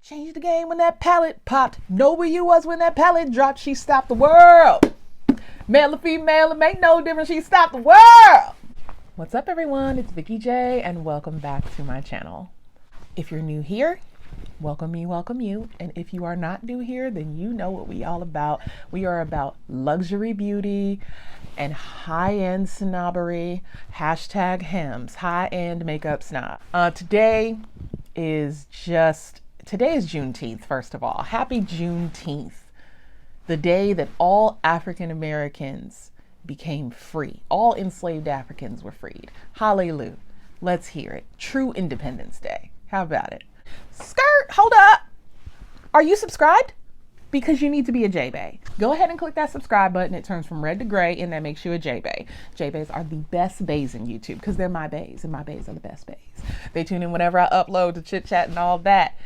Changed the game when that palette popped. Know where you was when that palette dropped. She stopped the world. Male or female, it make no difference. She stopped the world. What's up, everyone? It's Vikeejeah, and welcome back to my channel. If you're new here, welcome you. And if you are not new here, then you know what we all about. We are about luxury beauty and high-end snobbery. Hashtag hems, high-end makeup snob. Today is Juneteenth, first of all. Happy Juneteenth. The day that all African Americans became free. All enslaved Africans were freed. Hallelujah. Let's hear it. True Independence Day. How about it? Skirt, hold up. Are you subscribed? Because you need to be a Jeahbaes. Go ahead and click that subscribe button. It turns from red to gray, and that makes you a Jeahbaes. Jeahbaes are the best baes in YouTube because they're my baes, and my baes are the best baes. They tune in whenever I upload to chit chat and all that.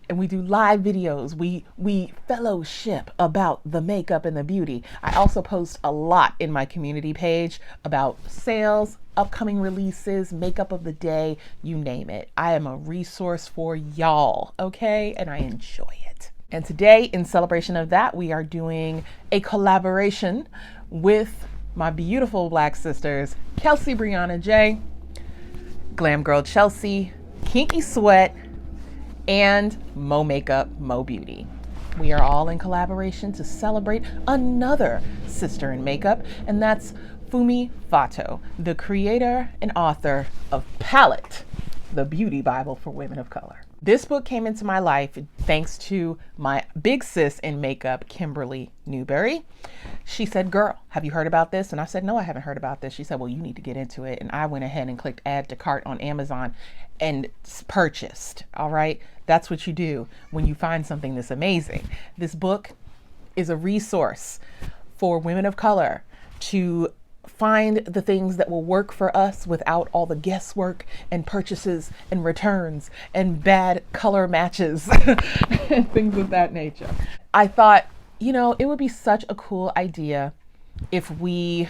And we do live videos. We fellowship about the makeup and the beauty. I also post a lot in my community page about sales, upcoming releases, makeup of the day, you name it. I am a resource for y'all, okay? And I enjoy it. And today, in celebration of that, we are doing a collaboration with my beautiful Black sisters, Kelsey Brianna J, Glam Girl Chelsea, Kinky Sweat, and Mo Makeup, Mo Beauty. We are all in collaboration to celebrate another sister in makeup, and that's Funmi Fetto, the creator and author of Palette, the beauty Bible for women of color. This book came into my life thanks to my big sis in makeup, Kimberly Newberry. She said, girl, have you heard about this? And I said, no, I haven't heard about this. She said, well, you need to get into it. And I went ahead and clicked add to cart on Amazon and purchased. All right. That's what you do when you find something that's amazing. This book is a resource for women of color to find the things that will work for us without all the guesswork and purchases and returns and bad color matches and things of that nature. I thought, you know, it would be such a cool idea if we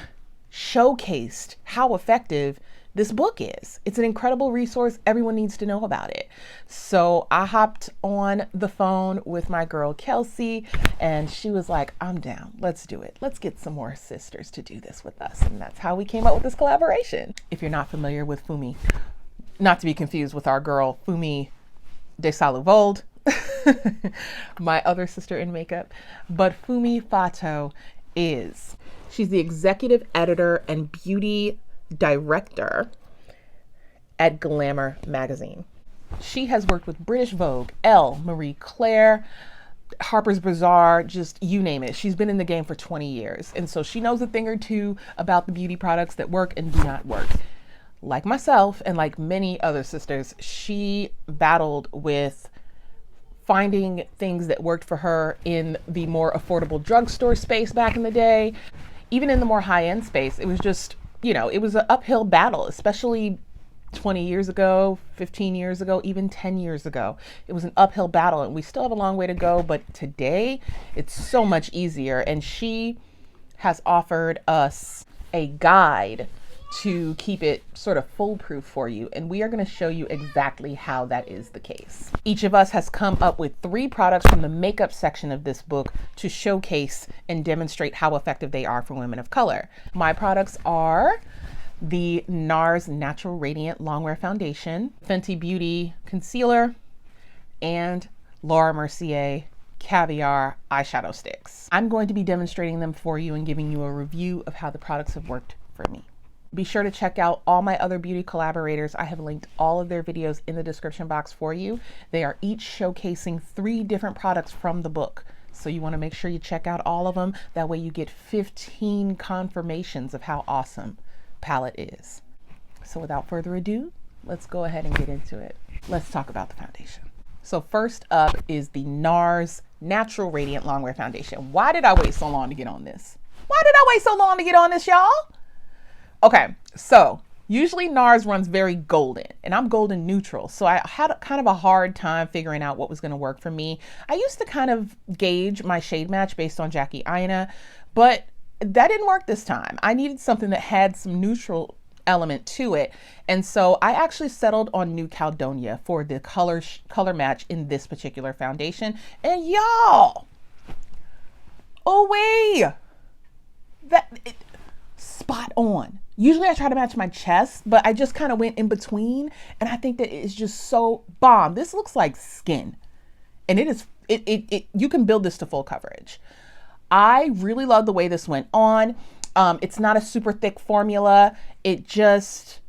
showcased how effective this book is. It's an incredible resource. Everyone needs to know about it. So I hopped on the phone with my girl Kelsey, and she was like, I'm down. Let's do it. Let's get some more sisters to do this with us. And that's how we came up with this collaboration. If you're not familiar with Funmi, not to be confused with our girl Funmi de Saluvold, my other sister in makeup, but Funmi Fetto she's the executive editor and beauty director at Glamour magazine. She has worked with British Vogue, Elle, Marie Claire, Harper's Bazaar, just you name it. She's been in the game for 20 years. And so she knows a thing or two about the beauty products that work and do not work. Like myself and like many other sisters, she battled with finding things that worked for her in the more affordable drugstore space back in the day. Even in the more high-end space, it was just, you know, it was an uphill battle, especially 20 years ago, 15 years ago, even 10 years ago. It was an uphill battle, and we still have a long way to go, but today it's so much easier. And she has offered us a guide to keep it sort of foolproof for you. And we are going to show you exactly how that is the case. Each of us has come up with 3 products from the makeup section of this book to showcase and demonstrate how effective they are for women of color. My products are the Nars Natural Radiant Longwear Foundation, Fenty Beauty Concealer, and Laura Mercier Caviar Eyeshadow Sticks. I'm going to be demonstrating them for you and giving you a review of how the products have worked for me. Be sure to check out all my other beauty collaborators. I have linked all of their videos in the description box for you. They are each showcasing 3 different products from the book. So you want to make sure you check out all of them. That way you get 15 confirmations of how awesome Palette is. So without further ado, let's go ahead and get into it. Let's talk about the foundation. So first up is the Nars Natural Radiant Longwear Foundation. Why did I wait so long to get on this? Y'all? Okay, so usually Nars runs very golden, and I'm golden neutral. So I had kind of a hard time figuring out what was going to work for me. I used to kind of gauge my shade match based on Jackie Aina, but that didn't work this time. I needed something that had some neutral element to it. And so I actually settled on New Caledonia for the color match in this particular foundation. And y'all, spot on. Usually I try to match my chest, but I just kind of went in between, and I think that it's just so bomb. This looks like skin, and you can build this to full coverage. I really love the way this went on. It's not a super thick formula. It just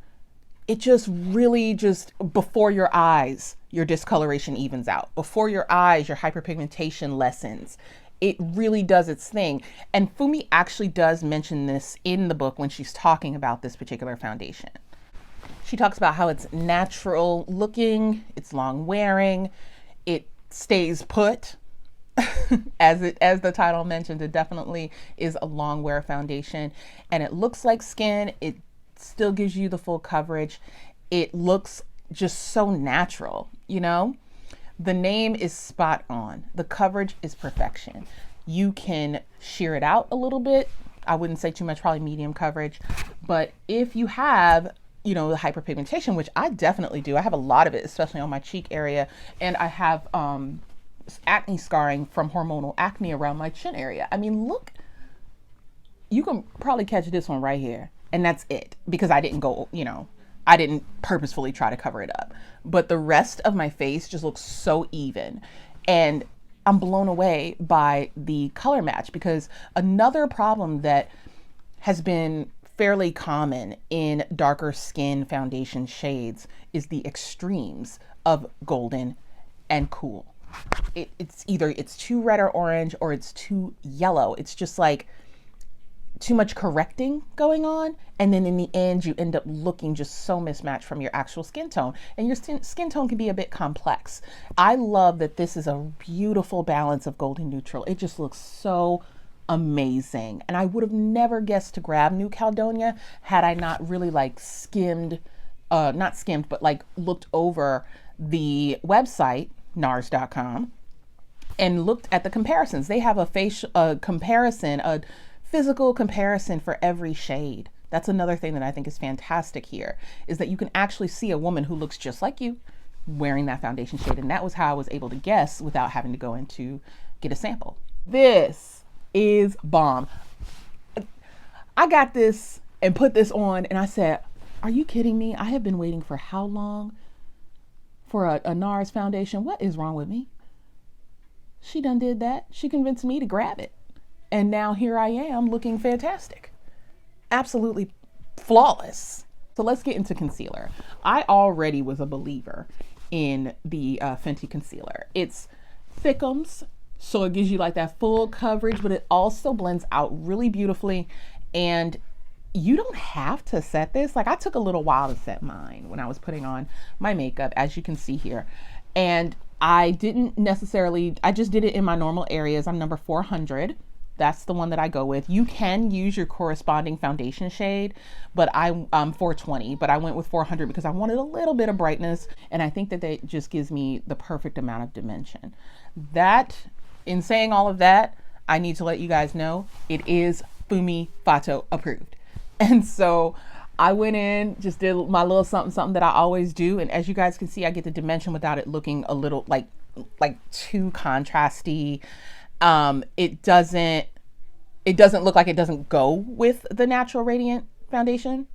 really just before your eyes, your discoloration evens out. Before your eyes, your hyperpigmentation lessens. It really does its thing. And Funmi actually does mention this in the book when she's talking about this particular foundation. She talks about how it's natural looking, it's long wearing, it stays put. As the title mentioned, it definitely is a long wear foundation, and it looks like skin. It still gives you the full coverage. It looks just so natural, you know? The name is spot on. The coverage is perfection. You can sheer it out a little bit. I wouldn't say too much, probably medium coverage. But if you have, you know, the hyperpigmentation, which I definitely do, I have a lot of it, especially on my cheek area. And I have acne scarring from hormonal acne around my chin area. I mean, look, you can probably catch this one right here. And that's it, because I didn't go, you know, I didn't purposefully try to cover it up, but the rest of my face just looks so even. And I'm blown away by the color match, because another problem that has been fairly common in darker skin foundation shades is the extremes of golden and cool. It's either it's too red or orange, or it's too yellow. It's just like too much correcting going on, and then in the end you end up looking just so mismatched from your actual skin tone, and your skin tone can be a bit complex. I love that this is a beautiful balance of golden neutral. It just looks so amazing, and I would have never guessed to grab New Caledonia had I not really like not skimmed, but like looked over the website Nars.com and looked at the comparisons. They have a comparison, a physical comparison for every shade. That's another thing that I think is fantastic here, is that you can actually see a woman who looks just like you wearing that foundation shade. And that was how I was able to guess without having to go in to get a sample. This is bomb. I got this and put this on and I said, are you kidding me? I have been waiting for how long for a Nars foundation? What is wrong with me? She done did that. She convinced me to grab it. And now here I am looking fantastic. Absolutely flawless. So let's get into concealer. I already was a believer in the Fenty concealer. It's thickums, so it gives you like that full coverage, but it also blends out really beautifully. And you don't have to set this. Like, I took a little while to set mine when I was putting on my makeup, as you can see here. And I didn't necessarily, I just did it in my normal areas. I'm number 400. That's the one that I go with. You can use your corresponding foundation shade, but I'm 420, but I went with 400 because I wanted a little bit of brightness. And I think that that just gives me the perfect amount of dimension. That, in saying all of that, I need to let you guys know it is Funmi Fetto approved. And so I went in, just did my little something that I always do. And as you guys can see, I get the dimension without it looking a little like too contrasty. It doesn't look like it doesn't go with the natural radiant foundation.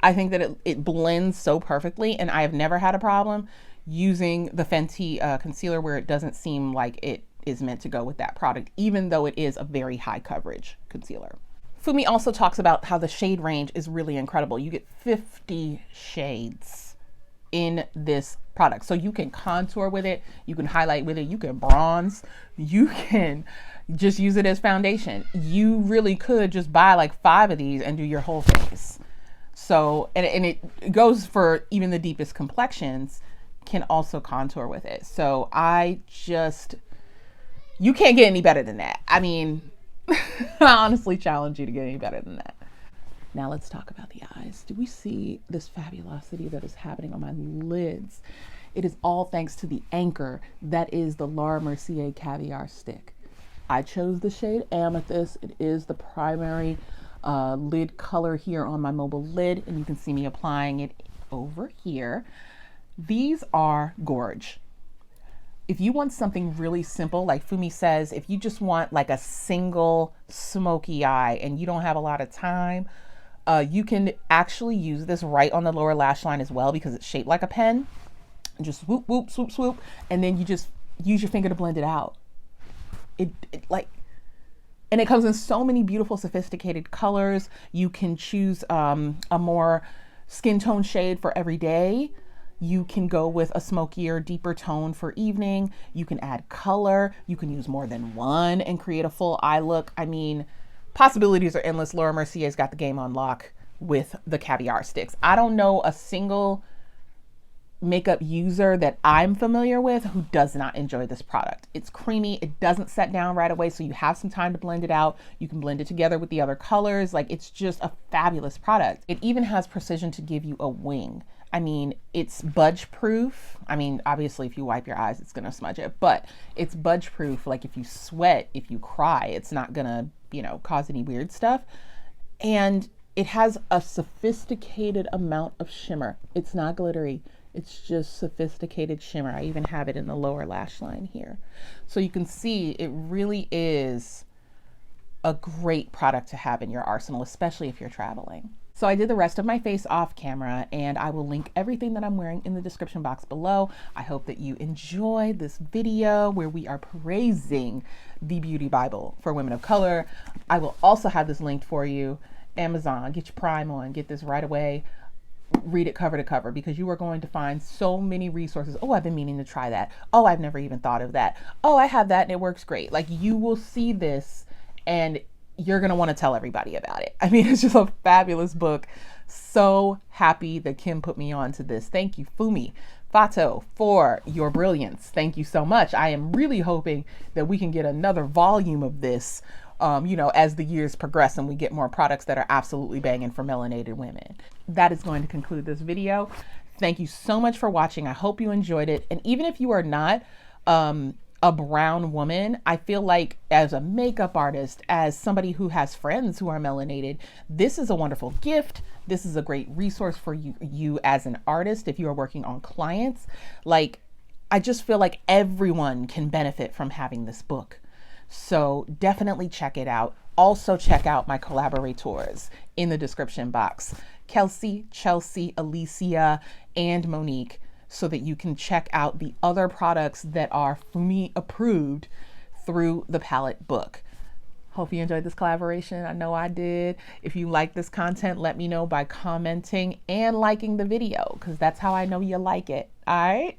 I think that it blends so perfectly, and I have never had a problem using the Fenty concealer where it doesn't seem like it is meant to go with that product, even though it is a very high coverage concealer. Funmi also talks about how the shade range is really incredible. You get 50 shades in this product. So you can contour with it, you can highlight with it, you can bronze, you can just use it as foundation. You really could just buy like 5 of these and do your whole face. So, and it goes for even the deepest complexions can also contour with it. So you can't get any better than that. I mean, I honestly challenge you to get any better than that. Now let's talk about the eyes. Do we see this fabulosity that is happening on my lids? It is all thanks to the anchor that is the Mercier Caviar Stick. I chose the shade Amethyst. It is the primary lid color here on my mobile lid, and you can see me applying it over here. These are gorge. If you want something really simple, like Funmi says, if you just want like a single smoky eye and you don't have a lot of time, you can actually use this right on the lower lash line as well, because it's shaped like a pen. Just swoop, whoop, swoop, swoop, and then you just use your finger to blend it out. And it comes in so many beautiful, sophisticated colors. You can choose a more skin tone shade for every day. You can go with a smokier, deeper tone for evening. You can add color. You can use more than one and create a full eye look. I mean, possibilities are endless. Laura Mercier's got the game on lock with the Caviar Sticks. I don't know a single makeup user that I'm familiar with who does not enjoy this product. It's creamy. It doesn't set down right away, so you have some time to blend it out. You can blend it together with the other colors. Like, it's just a fabulous product. It even has precision to give you a wing. I mean, it's budge proof. I mean, obviously if you wipe your eyes, it's gonna smudge it, but it's budge proof. Like, if you sweat, if you cry, it's not gonna, you know, cause any weird stuff. And it has a sophisticated amount of shimmer. It's not glittery. It's just sophisticated shimmer. I even have it in the lower lash line here. So you can see it really is a great product to have in your arsenal, especially if you're traveling. So I did the rest of my face off camera, and I will link everything that I'm wearing in the description box below. I hope that you enjoy this video where we are praising the beauty Bible for women of color. I will also have this linked for you. Amazon, get your Prime on, get this right away. Read it cover to cover, because you are going to find so many resources. Oh, I've been meaning to try that. Oh, I've never even thought of that. Oh, I have that and it works great. Like, you will see this and you're going to want to tell everybody about it. I mean, it's just a fabulous book. So happy that Kim put me on to this. Thank you, Funmi Fetto, for your brilliance. Thank you so much. I am really hoping that we can get another volume of this, you know, as the years progress and we get more products that are absolutely banging for melanated women. That is going to conclude this video. Thank you so much for watching. I hope you enjoyed it. And even if you are not a brown woman, I feel like as a makeup artist, as somebody who has friends who are melanated, this is a wonderful gift. This is a great resource for you as an artist if you are working on clients. Like, I just feel like everyone can benefit from having this book. So definitely check it out. Also check out my collaborators in the description box, Kelsey, Chelsea, Alicia, and Monique, so that you can check out the other products that are Funmi approved through the palette book. Hope you enjoyed this collaboration. I know I did. If you like this content, let me know by commenting and liking the video, because that's how I know you like it. All right.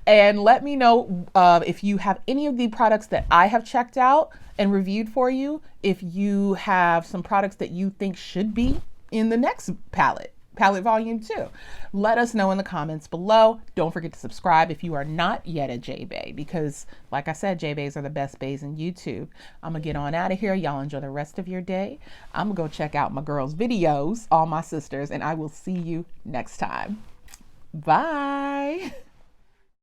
And let me know if you have any of the products that I have checked out and reviewed for you, if you have some products that you think should be in the next palette volume 2. Let us know in the comments below. Don't forget to subscribe if you are not yet a Jeahbae, because like I said, Jeahbaes are the best baes in YouTube. I'm gonna get on out of here. Y'all enjoy the rest of your day. I'm gonna go check out my girls' videos, all my sisters, and I will see you next time. Bye.